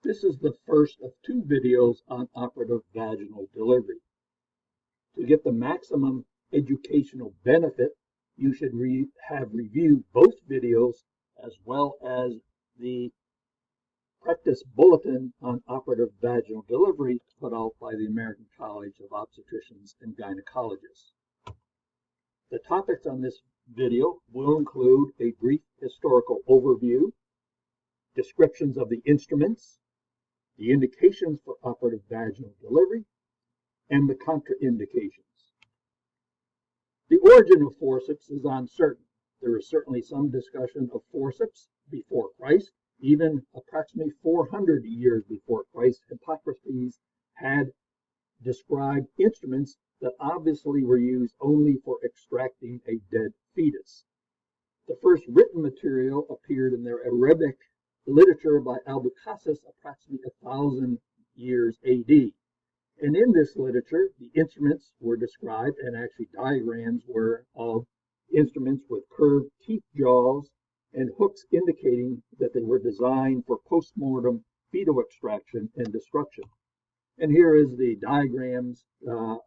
This is the first of 2 videos on operative vaginal delivery. To get the maximum educational benefit, you should have reviewed both videos as well as the practice bulletin on operative vaginal delivery put out by the American College of Obstetricians and Gynecologists. The topics on this video will include a brief historical overview, descriptions of the instruments, the indications for operative vaginal delivery, and the contraindications. The origin of forceps is uncertain. There is certainly some discussion of forceps before Christ. Even approximately 400 years before Christ, Hippocrates had described instruments that obviously were used only for extracting a dead fetus. The first written material appeared in the Arabic literature by Albucasis approximately 1,000 years AD. And in this literature, the instruments were described, and actually diagrams were of instruments with curved teeth jaws and hooks indicating that they were designed for post-mortem fetal extraction and destruction. And here is the diagrams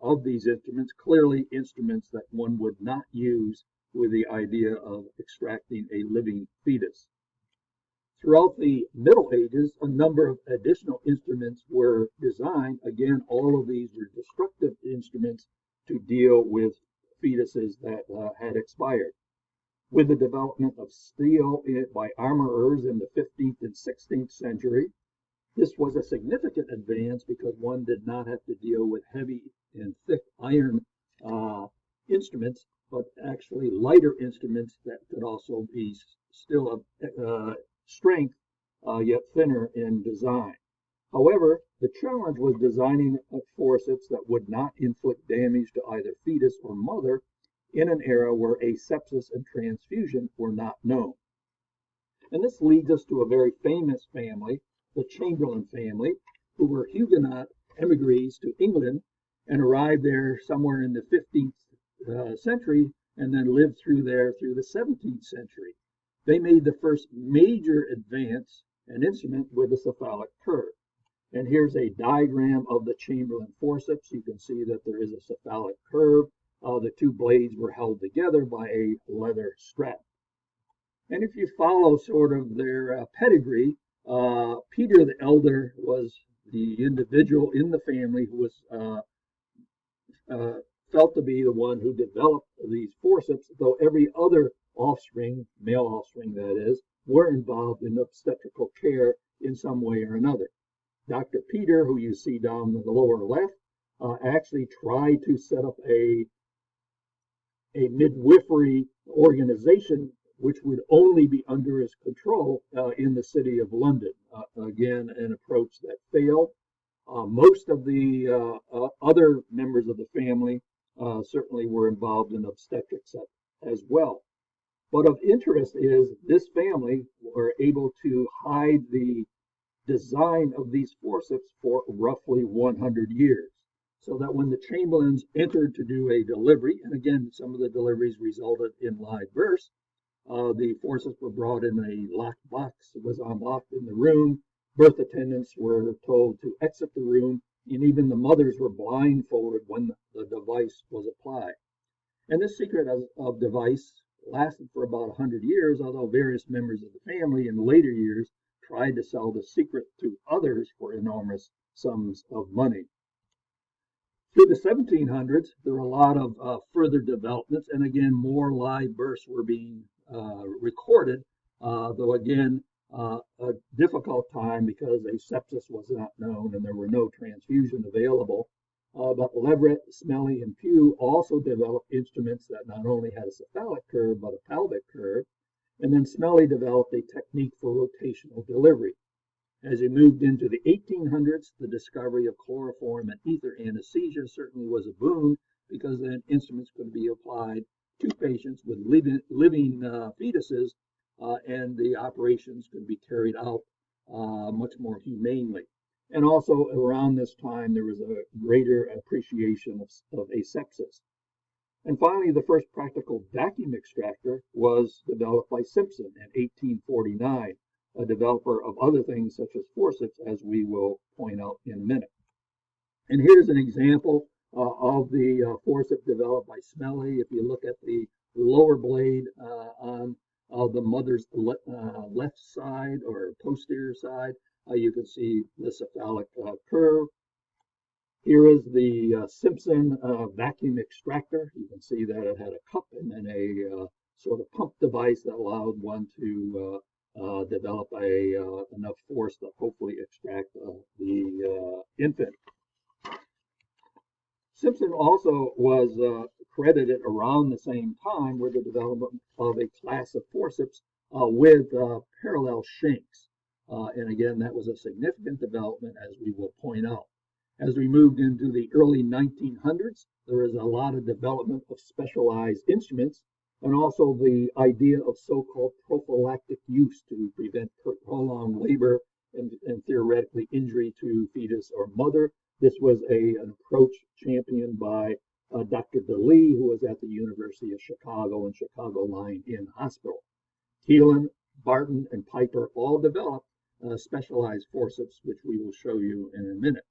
of these instruments, clearly instruments that one would not use with the idea of extracting a living fetus. Throughout the Middle Ages, a number of additional instruments were designed. Again, all of these were destructive instruments to deal with fetuses that had expired. With the development of steel by armorers in the 15th and 16th century, this was a significant advance because one did not have to deal with heavy and thick iron instruments, but actually lighter instruments that could also be still of strength, yet thinner in design. However, the challenge was designing forceps that would not inflict damage to either fetus or mother in an era where asepsis and transfusion were not known. And this leads us to a very famous family, the Chamberlain family, who were Huguenot emigres to England and arrived there somewhere in the 15th century and then lived through the 17th century. They made the first major advance, an instrument with a cephalic curve. And here's a diagram of the Chamberlain forceps. You can see that there is a cephalic curve. The 2 blades were held together by a leather strap. And if you follow sort of their pedigree, Peter the Elder was the individual in the family who was felt to be the one who developed these forceps, though every other offspring, male offspring that is, were involved in obstetrical care in some way or another. Dr. Peter, who you see down in the lower left, actually tried to set up a midwifery organization which would only be under his control in the city of London. Again, an approach that failed. Most of the other members of the family certainly were involved in obstetrics as well. But of interest is this family were able to hide the design of these forceps for roughly 100 years. So that when the Chamberlains entered to do a delivery, and again, some of the deliveries resulted in live births, the forceps were brought in a locked box. It was unlocked in the room. Birth attendants were told to exit the room, and even the mothers were blindfolded when the device was applied. And this secret of device lasted for about 100 years, although various members of the family in later years tried to sell the secret to others for enormous sums of money. Through the 1700s, there were a lot of further developments, and again, more live births were being recorded, though again, a difficult time because asepsis was not known and there were no transfusion available. But Leverett, Smellie, and Pugh also developed instruments that not only had a cephalic curve, but a pelvic curve. And then Smellie developed a technique for rotational delivery. As we moved into the 1800s, the discovery of chloroform and ether anesthesia certainly was a boon because then instruments could be applied to patients with living fetuses, and the operations could be carried out much more humanely. And also around this time, there was a greater appreciation of asepsis. And finally, the first practical vacuum extractor was developed by Simpson in 1849. a developer of other things such as forceps, as we will point out in a minute. And here's an example of the forceps developed by Smelly. If you look at the lower blade on the mother's left side or posterior side, you can see the cephalic curve. Here is the Simpson vacuum extractor. You can see that it had a cup and then a sort of pump device that allowed one to develop enough force to hopefully extract the infant. Simpson also was credited around the same time with the development of a class of forceps with parallel shanks. And again, that was a significant development, as we will point out. As we moved into the early 1900s, there was a lot of development of specialized instruments and also the idea of so-called prophylactic use to prevent prolonged labor and theoretically injury to fetus or mother. This was an approach championed by Dr. DeLee, who was at the University of Chicago and Chicago Lying-In Hospital. Keelan, Barton, and Piper all developed specialized forceps, which we will show you in a minute.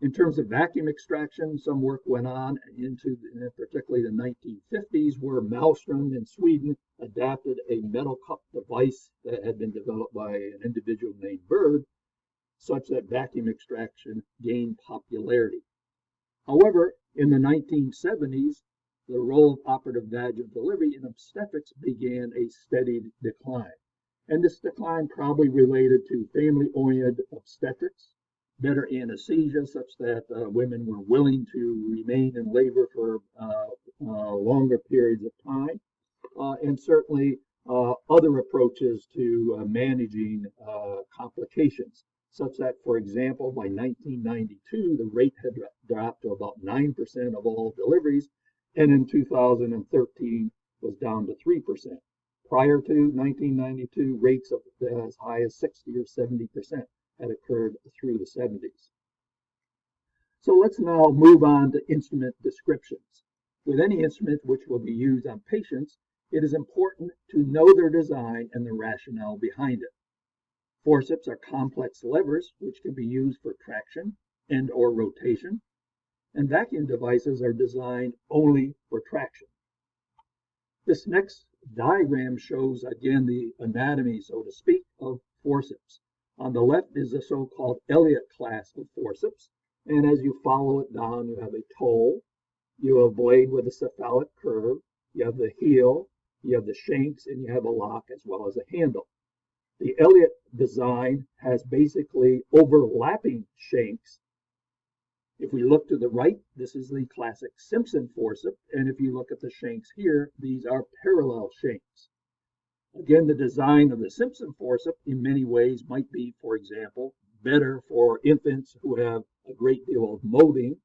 In terms of vacuum extraction, some work went on into particularly the 1950s, where Malmström in Sweden adapted a metal cup device that had been developed by an individual named Bird, such that vacuum extraction gained popularity. However, in the 1970s, the role of operative vaginal delivery in obstetrics began a steady decline. And this decline probably related to family-oriented obstetrics, better anesthesia, such that women were willing to remain in labor for longer periods of time, and certainly other approaches to managing complications, such that, for example, by 1992, the rate had dropped to about 9% of all deliveries, and in 2013 was down to 3%. Prior to 1992, rates of as high as 60 or 70% had occurred through the 70s. So let's now move on to instrument descriptions. With any instrument which will be used on patients, it is important to know their design and the rationale behind it. Forceps are complex levers which can be used for traction and or rotation, and vacuum devices are designed only for traction. This next diagram shows again the anatomy, so to speak, of forceps. On the left is the so-called Elliott class of forceps, and as you follow it down, you have a toe, you have a blade with a cephalic curve, you have the heel, you have the shanks, and you have a lock as well as a handle. The Elliott design has basically overlapping shanks. If we look to the right, this is the classic Simpson forceps, and if you look at the shanks here, these are parallel shanks. Again, the design of the Simpson forceps in many ways might be, for example, better for infants who have a great deal of molding,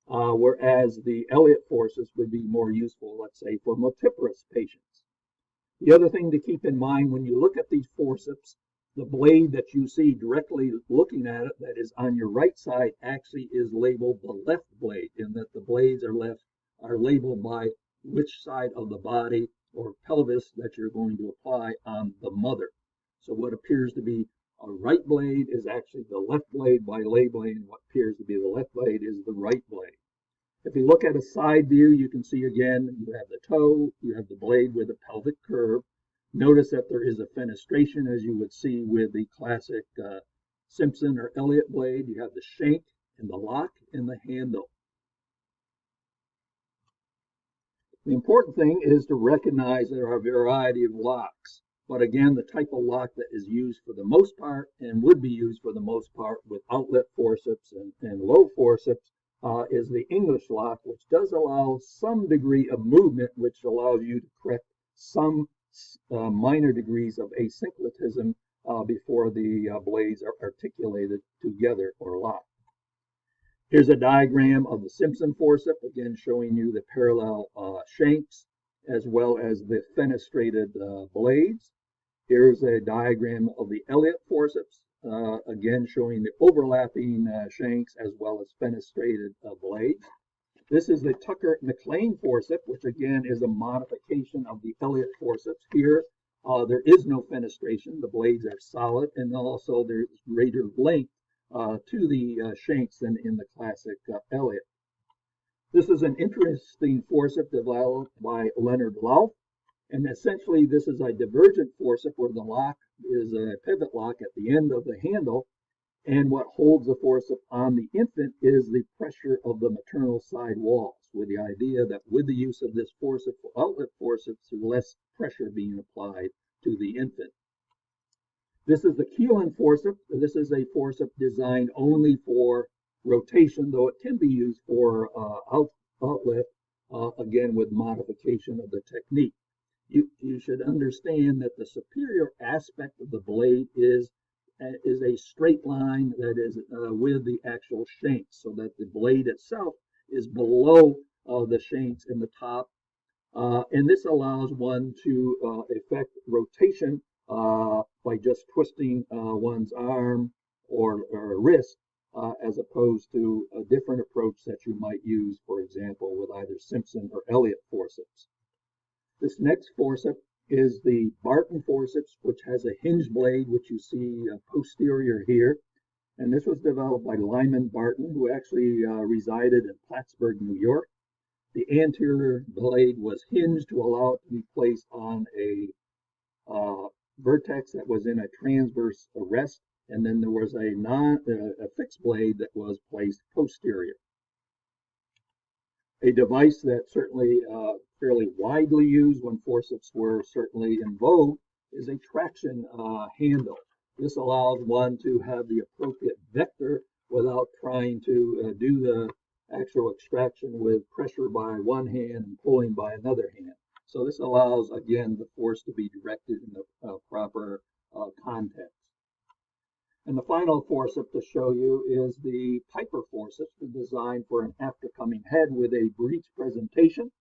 whereas the Elliott forceps would be more useful, let's say, for multiparous patients. The other thing to keep in mind when you look at these forceps, the blade that you see directly looking at it that is on your right side actually is labeled the left blade, in that the blades are labeled by which side of the body or pelvis that you're going to apply on the mother. So what appears to be a right blade is actually the left blade by labeling, and what appears to be the left blade is the right blade. If you look at a side view, you can see again, you have the toe, you have the blade with a pelvic curve. Notice that there is a fenestration, as you would see with the classic Simpson or Elliott blade. You have the shank and the lock and the handle. The important thing is to recognize there are a variety of locks. But again, the type of lock that is used for the most part and would be used for the most part with outlet forceps and low forceps is the English lock, which does allow some degree of movement, which allows you to correct some minor degrees of asynclitism before the blades are articulated together or locked. Here's a diagram of the Simpson forceps, again showing you the parallel shanks as well as the fenestrated blades. Here's a diagram of the Elliott forceps, again showing the overlapping shanks as well as fenestrated blades. This is the Tucker-McLean forceps, which again is a modification of the Elliott forceps. Here There is no fenestration. The blades are solid, and also there's greater length to the shanks than in the classic Elliott. This is an interesting forceps developed by Leonard Louth, and essentially this is a divergent forceps where the lock is a pivot lock at the end of the handle, and what holds the forceps on the infant is the pressure of the maternal side walls, with the idea that with the use of this forceps or outlet forceps, there's less pressure being applied to the infant. This is the Keelan forceps. This is a forceps designed only for rotation, though it can be used for outlet, again with modification of the technique. You should understand that the superior aspect of the blade is a straight line that is with the actual shanks, so that the blade itself is below the shanks in the top, and this allows one to effect rotation by just twisting one's arm or wrist, as opposed to a different approach that you might use, for example, with either Simpson or Elliott forceps. This next forceps is the Barton forceps, which has a hinge blade, which you see posterior here. And this was developed by Lyman Barton, who actually resided in Plattsburgh, New York. The anterior blade was hinged to allow it to be placed on a vertex that was in a transverse arrest, and then there was a fixed blade that was placed posterior. A device that certainly fairly widely used when forceps were certainly in vogue is a traction handle. This allows one to have the appropriate vector without trying to do the actual extraction with pressure by one hand and pulling by another hand. So this allows, again, the force to be directed in the proper context. And the final forceps to show you is the Piper forceps, designed for an aftercoming head with a breech presentation.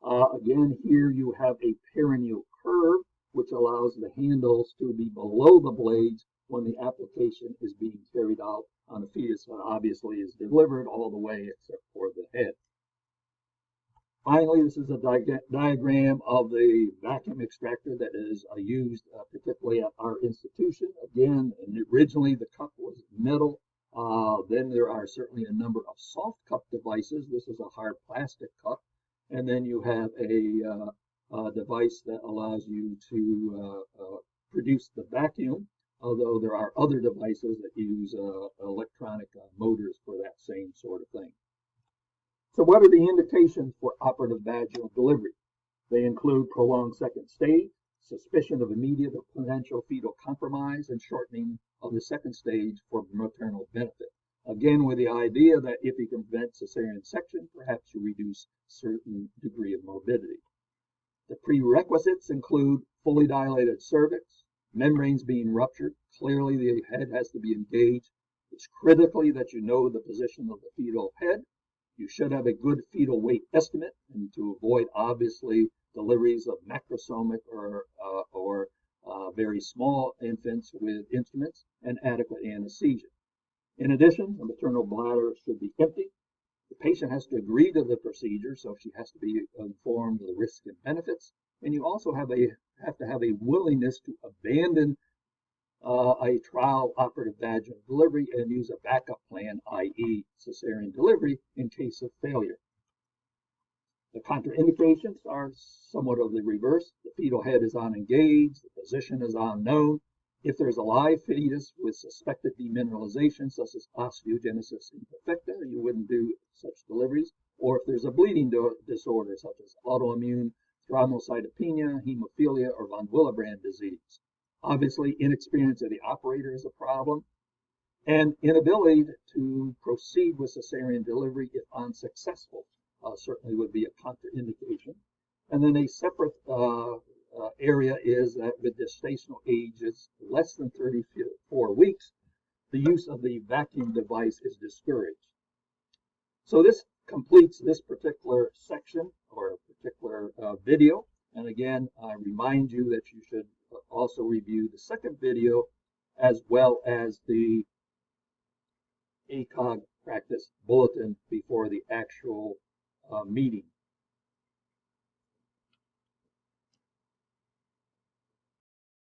Again, here you have a perineal curve, which allows the handles to be below the blades when the application is being carried out on a fetus that obviously is delivered all the way except for the head. Finally, this is a diagram of the vacuum extractor that is used particularly at our institution. Again, originally the cup was metal. Then there are certainly a number of soft cup devices. This is a hard plastic cup. And then you have a device that allows you to produce the vacuum, although there are other devices that use electronic motors for that same sort of thing. So what are the indications for operative vaginal delivery? They include prolonged second stage, suspicion of immediate or potential fetal compromise, and shortening of the second stage for maternal benefit. Again, with the idea that if you can prevent cesarean section, perhaps you reduce certain degree of morbidity. The prerequisites include fully dilated cervix, membranes being ruptured. Clearly, the head has to be engaged. It's critically that you know the position of the fetal head. You should have a good fetal weight estimate, and to avoid, obviously, deliveries of macrosomic or very small infants with instruments, and adequate anesthesia. In addition, the maternal bladder should be empty. The patient has to agree to the procedure, so she has to be informed of the risks and benefits. And you also have to have a willingness to abandon a trial operative vaginal delivery and use a backup plan, i.e. cesarean delivery, in case of failure. The contraindications are somewhat of the reverse. The fetal head is unengaged, the position is unknown. If there's a live fetus with suspected demineralization, such as osteogenesis imperfecta, you wouldn't do such deliveries. Or if there's a bleeding disorder, such as autoimmune thrombocytopenia, hemophilia, or von Willebrand disease. Obviously, inexperience of the operator is a problem, and inability to proceed with cesarean delivery if unsuccessful certainly would be a contraindication. And then a separate area is that with gestational ages less than 34 weeks, the use of the vacuum device is discouraged. So this completes this particular section or particular video. And again, I remind you that you should also review the second video as well as the ACOG practice bulletin before the actual meeting.